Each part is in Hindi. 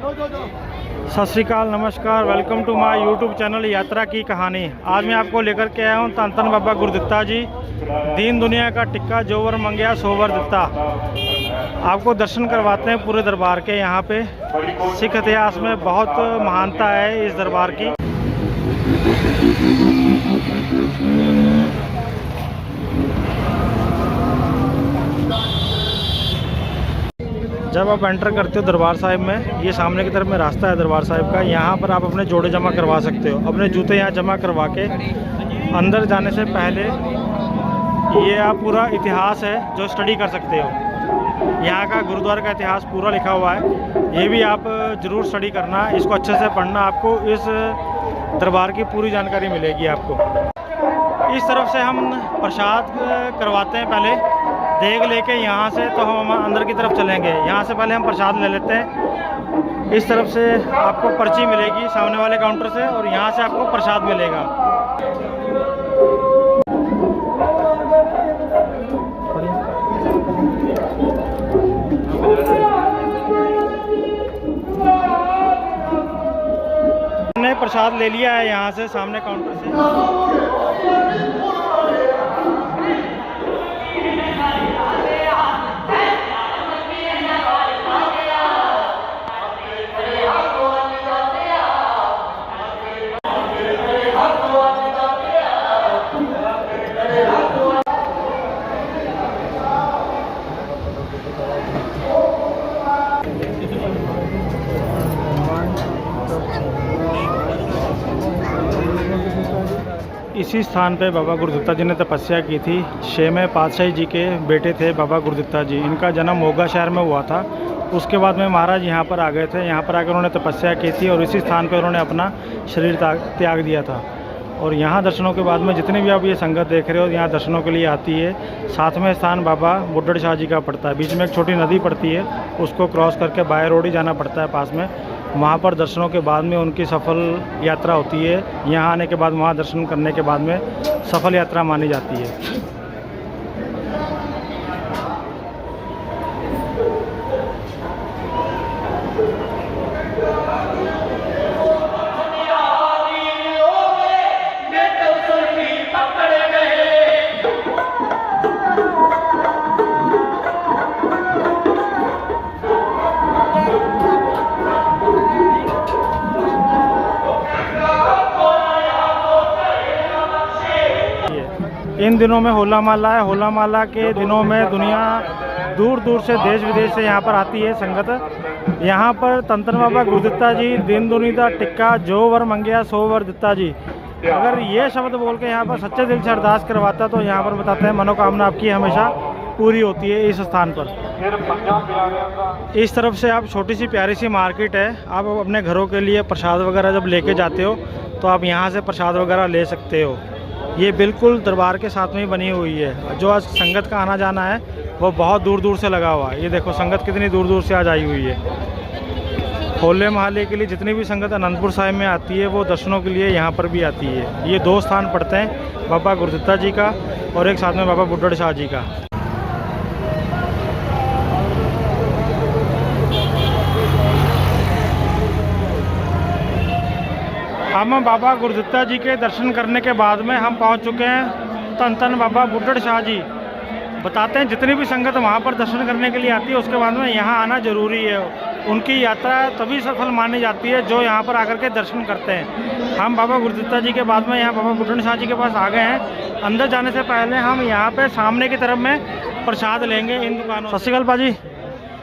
सत श्री अकाल, नमस्कार, welcome to my YouTube channel यात्रा की कहानी। आज मैं आपको लेकर के आया हूँ धन धन बाबा गुरदित्ता जी, दीन दुनिया का टिक्का, जो वर मंगया सो वर दित्ता। आपको दर्शन करवाते हैं पूरे दरबार के। यहाँ पे सिख इतिहास में बहुत महानता है इस दरबार की। जब आप एंटर करते हो दरबार साहिब में, ये सामने की तरफ में रास्ता है दरबार साहिब का। यहाँ पर आप अपने जोड़े जमा करवा सकते हो, अपने जूते यहाँ जमा करवा के अंदर जाने से पहले ये आप पूरा इतिहास है जो स्टडी कर सकते हो। यहाँ का गुरुद्वारा का इतिहास पूरा लिखा हुआ है, ये भी आप ज़रूर स्टडी करना, इसको अच्छे से पढ़ना, आपको इस दरबार की पूरी जानकारी मिलेगी आपको। इस तरफ से हम प्रसाद करवाते हैं, पहले देग लेके यहाँ से, तो हम अंदर की तरफ चलेंगे। यहाँ से पहले हम प्रसाद ले लेते हैं। इस तरफ से आपको पर्ची मिलेगी सामने वाले काउंटर से, और यहाँ से आपको प्रसाद मिलेगा। हमने प्रसाद ले लिया है यहाँ से सामने काउंटर से। इसी स्थान पे बाबा गुरदित्ता जी ने तपस्या की थी। 6वें पातशाही जी के बेटे थे बाबा गुरदित्ता जी। इनका जन्म मोगा शहर में हुआ था। उसके बाद में महाराज यहाँ पर आ गए थे। यहाँ पर आकर उन्होंने तपस्या की थी और इसी स्थान पर उन्होंने अपना शरीर त्याग दिया था। और यहाँ दर्शनों के बाद में जितने भी आप ये संगत देख रहे हो, यहाँ दर्शनों के लिए आती है। 7वें स्थान बाबा बुड्ढड़ शाह जी का पड़ता है। बीच में एक छोटी नदी पड़ती है, उसको क्रॉस करके बाय रोड ही जाना पड़ता है पास में। वहाँ पर दर्शनों के बाद में उनकी सफल यात्रा होती है। यहाँ आने के बाद, वहाँ दर्शन करने के बाद में सफल यात्रा मानी जाती है। इन दिनों में होला माला है। होला माला के दिनों में दुनिया दूर दूर से, देश विदेश से यहाँ पर आती है संगत। यहाँ पर धन धन बाबा गुरदित्ता जी, दीन दुनिया का टिक्का, जो वर मंगया सो वर दित्ता जी। अगर ये शब्द बोल के यहाँ पर सच्चे दिल से अरदास करवाता, तो यहाँ पर बताते हैं मनोकामना आपकी हमेशा पूरी होती है इस स्थान पर। इस तरफ से आप छोटी सी प्यारी सी मार्केट है। आप अपने घरों के लिए प्रसाद वगैरह जब लेके जाते हो, तो आप यहाँ से प्रसाद वगैरह ले सकते हो। ये बिल्कुल दरबार के साथ में ही बनी हुई है। जो आज संगत का आना जाना है वो बहुत दूर दूर से लगा हुआ है। ये देखो संगत कितनी दूर दूर से आज आई हुई है। होले महल्ले के लिए जितनी भी संगत अनंतपुर साहिब में आती है, वो दर्शनों के लिए यहाँ पर भी आती है। ये 2 स्थान पड़ते हैं, बाबा गुरदित्ता जी का और एक साथ में बाबा बुड्ढड़ शाह जी का। हम बाबा गुरदित्ता जी के दर्शन करने के बाद में हम पहुंच चुके हैं धन धन बाबा बुड्ढड़ शाह जी। बताते हैं जितनी भी संगत वहां पर दर्शन करने के लिए आती है, उसके बाद में यहाँ आना जरूरी है। उनकी यात्रा तभी सफल मानी जाती है जो यहाँ पर आकर के दर्शन करते हैं। हम बाबा गुरदित्ता जी के बाद में यहाँ बाबा बुड्ढड़ शाह जी के पास आ गए हैं। अंदर जाने से पहले हम यहाँ पे सामने की तरफ में प्रसाद लेंगे इन दुकानों। सत श्री अकाल भाजी।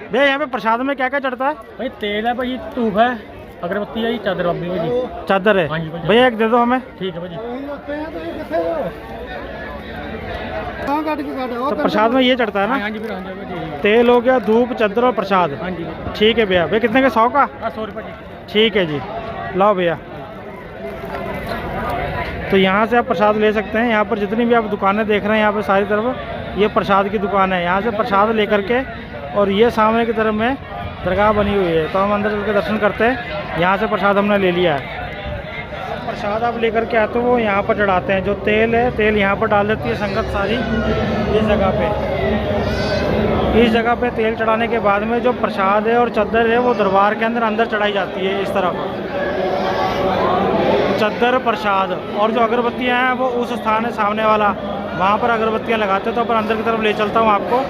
भैया यहाँ पे प्रसाद में क्या क्या चढ़ता है? भाई तेल है भाई, धूप है, अगरबत्ती है, चादर बाबी जी, चादर है। भैया एक दे दो हमें। ठीक है भाई। तो प्रसाद में ये चढ़ता है ना? हाँ जी। तेल हो गया, धूप, चादर और प्रसाद। हाँ जी। ठीक है भैया। भैया कितने का? 100 का? 100 रुपये जी। ठीक है जी, लाओ भैया। तो यहाँ से आप प्रसाद ले सकते हैं। यहाँ पर जितनी भी आप दुकानें देख रहे हैं, यहाँ पर सारी तरफ ये प्रसाद की दुकान है। यहाँ से प्रसाद लेकर के, और ये सामने की तरफ में दरगाह बनी हुई है, तो हम अंदर चल के दर्शन करते हैं। यहाँ से प्रसाद हमने ले लिया है। प्रसाद आप लेकर के आते हो, वो यहाँ पर चढ़ाते हैं। जो तेल है, तेल यहाँ पर डाल देती है संगत सारी इस जगह पे। इस जगह पे तेल चढ़ाने के बाद में जो प्रसाद है और चद्दर है वो दरबार के अंदर चढ़ाई जाती है। इस तरफ चद्दर प्रसाद और जो अगरबत्तियाँ हैं वो उस स्थान है सामने वाला, वहाँ पर अगरबत्तियाँ लगाते हैं। तो अपन अंदर की तरफ ले चलता हूँ आपको।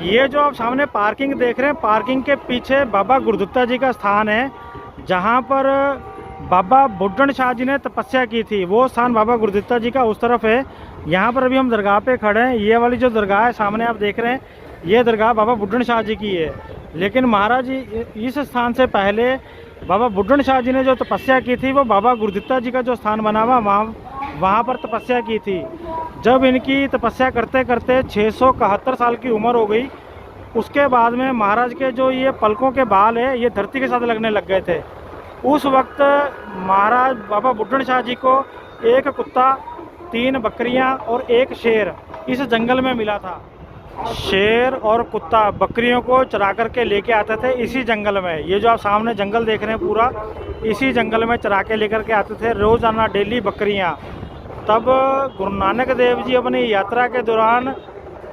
ये जो आप सामने पार्किंग देख रहे हैं, पार्किंग के पीछे बाबा गुरदित्ता जी का स्थान है, जहाँ पर बाबा बुड्ढन शाह जी ने तपस्या की थी। वो स्थान बाबा गुरदित्ता जी का उस तरफ है। यहाँ पर अभी हम दरगाह पे खड़े हैं। ये वाली जो दरगाह है सामने आप देख रहे हैं, ये दरगाह बाबा बुड्ढन शाह जी की है। लेकिन महाराज जी इस स्थान से पहले बाबा बुड्ढन शाह जी ने जो तपस्या की थी वो बाबा गुरदित्ता जी का जो स्थान बना हुआ वहाँ पर तपस्या की थी। जब इनकी तपस्या करते करते 671 साल की उम्र हो गई, उसके बाद में महाराज के जो ये पलकों के बाल है ये धरती के साथ लगने लग गए थे। उस वक्त महाराज बाबा बुड्ढन शाह जी को एक कुत्ता, 3 बकरियां और एक शेर इस जंगल में मिला था। शेर और कुत्ता बकरियों को चरा करके लेके आते थे इसी जंगल में। ये जो आप सामने जंगल देख रहे हैं पूरा, इसी जंगल में चरा के लेकर के आते थे रोज़ाना डेली बकरियां। तब गुरु नानक देव जी अपनी यात्रा के दौरान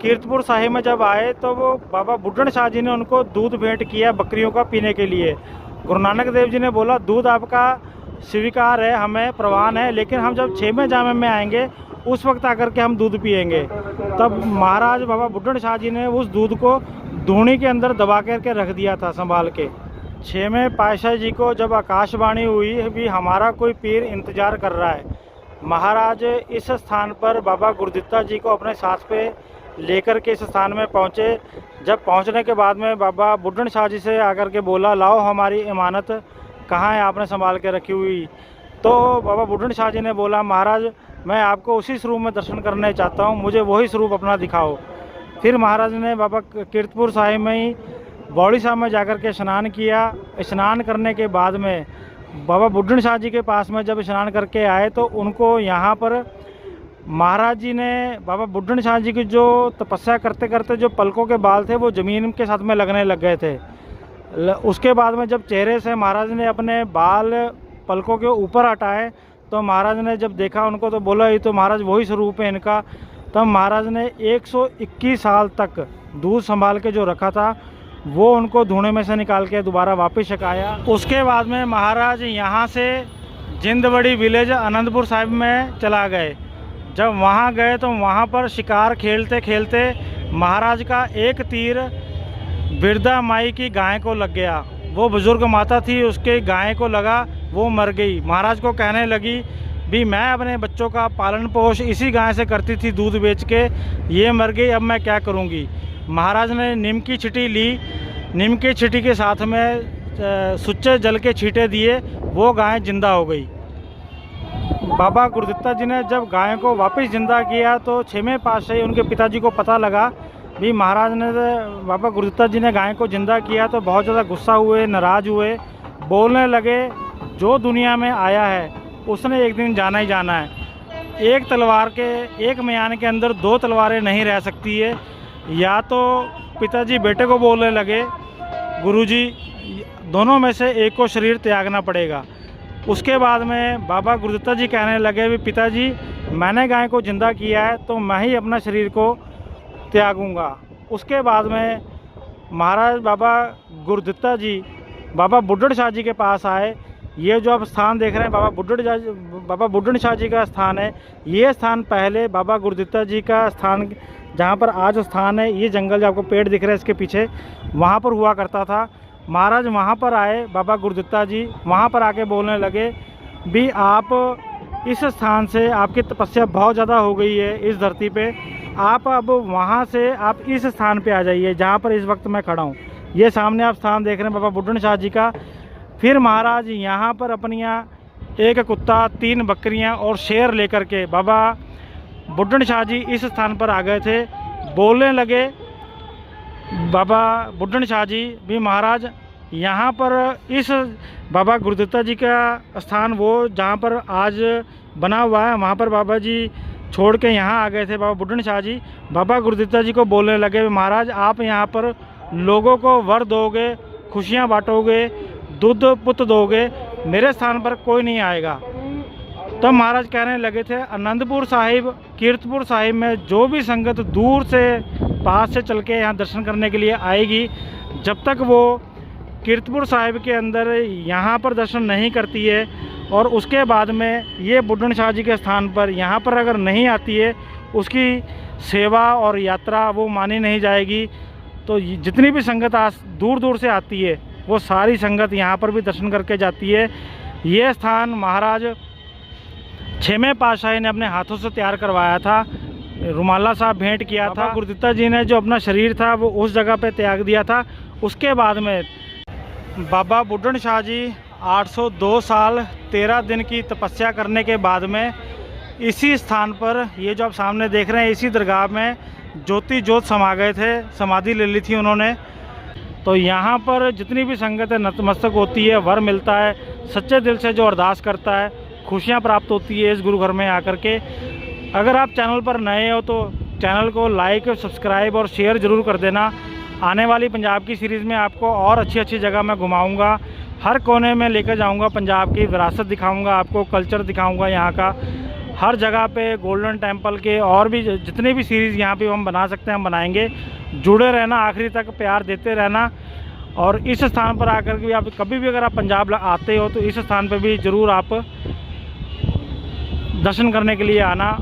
कीर्तपुर साहिब में जब आए तो वो बाबा बुड्ढन शाह जी ने उनको दूध भेंट किया बकरियों का पीने के लिए। गुरु नानक देव जी ने बोला दूध आपका स्वीकार है, हमें प्रवान है, लेकिन हम जब 6वें जामे में आएंगे उस वक्त आकर के हम दूध पिएंगे। तब महाराज बाबा बुड्ढन शाह जी ने उस दूध को धूनी के अंदर दबा करके रख दिया था संभाल के। 6वें पातशाह जी को जब आकाशवाणी हुई भी हमारा कोई पीर इंतज़ार कर रहा है, महाराज इस स्थान पर बाबा गुरदित्ता जी को अपने साथ पे लेकर के इस स्थान में पहुँचे। जब पहुँचने के बाद में बाबा बुड्ढन शाह जी से आकर के बोला लाओ हमारी इमानत कहाँ है आपने संभाल के रखी हुई। तो बाबा बुड्ढन शाह जी ने बोला महाराज मैं आपको उसी स्वरूप में दर्शन करने चाहता हूँ, मुझे वही स्वरूप अपना दिखाओ। फिर महाराज ने बाबा कीर्तपुर साहिब में ही बौड़ी साहब में जाकर के स्नान किया। स्नान करने के बाद में बाबा बुड्ढन शाह जी के पास में जब स्नान करके आए तो उनको यहाँ पर महाराज जी ने बाबा बुड्ढन शाह जी की जो तपस्या करते करते जो पलकों के बाल थे वो ज़मीन के साथ में लगने लग गए थे। उसके बाद में जब चेहरे से महाराज ने अपने बाल पलकों के ऊपर हटाए तो महाराज ने जब देखा उनको तो बोला ये तो महाराज वही स्वरूप है इनका। तब महाराज ने 121 साल तक दूध संभाल के जो रखा था वो उनको धुएं में से निकाल के दोबारा वापस छकाया। उसके बाद में महाराज यहाँ से जिंदबड़ी विलेज अनंतपुर साहिब में चला गए। जब वहाँ गए तो वहाँ पर शिकार खेलते खेलते महाराज का एक तीर बिरदा माई की गाय को लग गया। वो बुज़ुर्ग माता थी, उसके गाय को लगा, वो मर गई। महाराज को कहने लगी भी मैं अपने बच्चों का पालन पोष इसी गाय से करती थी दूध बेच के, ये मर गई, अब मैं क्या करूँगी। महाराज ने नीम की छींटी ली, नीम की छींटी के साथ में सुच्चे जल के छींटे दिए, वो गाय जिंदा हो गई। बाबा गुरदित्ता जी ने जब गाय को वापस जिंदा किया तो 6वें पातशाही उनके पिताजी को पता लगा भी महाराज ने बाबा गुरदित्ता जी ने गाय को जिंदा किया तो बहुत ज़्यादा गुस्सा हुए, नाराज़ हुए, बोलने लगे जो दुनिया में आया है उसने एक दिन जाना ही जाना है। एक तलवार के, एक म्यान के अंदर दो तलवारें नहीं रह सकती है। या तो पिताजी बेटे को बोलने लगे गुरुजी, दोनों में से एक को शरीर त्यागना पड़ेगा। उसके बाद में बाबा गुरुदत्ता जी कहने लगे भी पिताजी मैंने गाय को जिंदा किया है तो मैं ही अपना शरीर को त्यागूंगा। उसके बाद में महाराज बाबा गुरुदत्ता जी बाबा बुड्ढड़ शाह जी के पास आए। ये जो आप स्थान देख रहे हैं बाबा बुड्ढड़ शाह जी का स्थान है। ये स्थान पहले बाबा गुरुदत्ता जी का स्थान, जहाँ पर आज स्थान है, ये जंगल जो आपको पेड़ दिख रहा है इसके पीछे, वहाँ पर हुआ करता था। महाराज वहाँ पर आए बाबा गुरुदत्ता जी, वहाँ पर आके बोलने लगे भी आप इस स्थान से, आपकी तपस्या बहुत ज़्यादा हो गई है इस धरती पे, आप अब वहाँ से आप इस स्थान पे आ जाइए जहाँ पर इस वक्त मैं खड़ा हूँ। ये सामने आप स्थान देख रहे हैं बाबा बुड्ढड़ शाह जी का। फिर महाराज यहाँ पर अपनियाँ एक कुत्ता, 3 बकरियाँ और शेर लेकर के बाबा बुड्ढड़ शाह जी इस स्थान पर आ गए थे। बोलने लगे बाबा बुड्ढड़ शाह जी भी महाराज यहाँ पर इस बाबा गुरुदत्ता जी का स्थान, वो जहाँ पर आज बना हुआ है, वहाँ पर बाबा जी छोड़ के यहाँ आ गए थे बाबा बुड्ढड़ शाह जी। बाबा गुरुदत्ता जी को बोलने लगे महाराज आप यहाँ पर लोगों को वर दोगे, खुशियाँ बांटोगे, दूध पुत दोगे, मेरे स्थान पर कोई नहीं आएगा। तब महाराज कहने लगे थे आनंदपुर साहिब, कीर्तपुर साहिब में जो भी संगत दूर से पास से चल के यहाँ दर्शन करने के लिए आएगी, जब तक वो कीर्तपुर साहिब के अंदर यहाँ पर दर्शन नहीं करती है और उसके बाद में ये बुड्ढड़ शाह जी के स्थान पर यहाँ पर अगर नहीं आती है, उसकी सेवा और यात्रा वो मानी नहीं जाएगी। तो जितनी भी संगत दूर दूर से आती है वो सारी संगत यहाँ पर भी दर्शन करके जाती है। ये स्थान महाराज 6वें पातशाही ने अपने हाथों से तैयार करवाया था, रुमाला साहब भेंट किया था। गुरुदत्ता जी ने जो अपना शरीर था वो उस जगह पे त्याग दिया था। उसके बाद में बाबा बुड्ढड़ शाह जी 802 साल 13 दिन की तपस्या करने के बाद में इसी स्थान पर, ये जो आप सामने देख रहे हैं, इसी दरगाह में ज्योति ज्योत समा गए थे, समाधि ले ली थी उन्होंने। तो यहाँ पर जितनी भी संगत है नतमस्तक होती है, वर मिलता है, सच्चे दिल से जो अरदास करता है खुशियाँ प्राप्त होती है इस गुरु घर में आकर के। अगर आप चैनल पर नए हो तो चैनल को लाइक, सब्सक्राइब और शेयर ज़रूर कर देना। आने वाली पंजाब की सीरीज़ में आपको और अच्छी अच्छी जगह मैं घुमाऊँगा, हर कोने में लेकर जाऊँगा, पंजाब की विरासत दिखाऊँगा, आपको कल्चर दिखाऊँगा यहाँ का, हर जगह पे गोल्डन टेम्पल के और भी जितने भी सीरीज़ यहाँ पे हम बना सकते हैं हम बनाएंगे। जुड़े रहना, आखिरी तक प्यार देते रहना। और इस स्थान पर आकर के भी आप कभी भी अगर आप पंजाब आते हो तो इस स्थान पर भी ज़रूर आप दर्शन करने के लिए आना।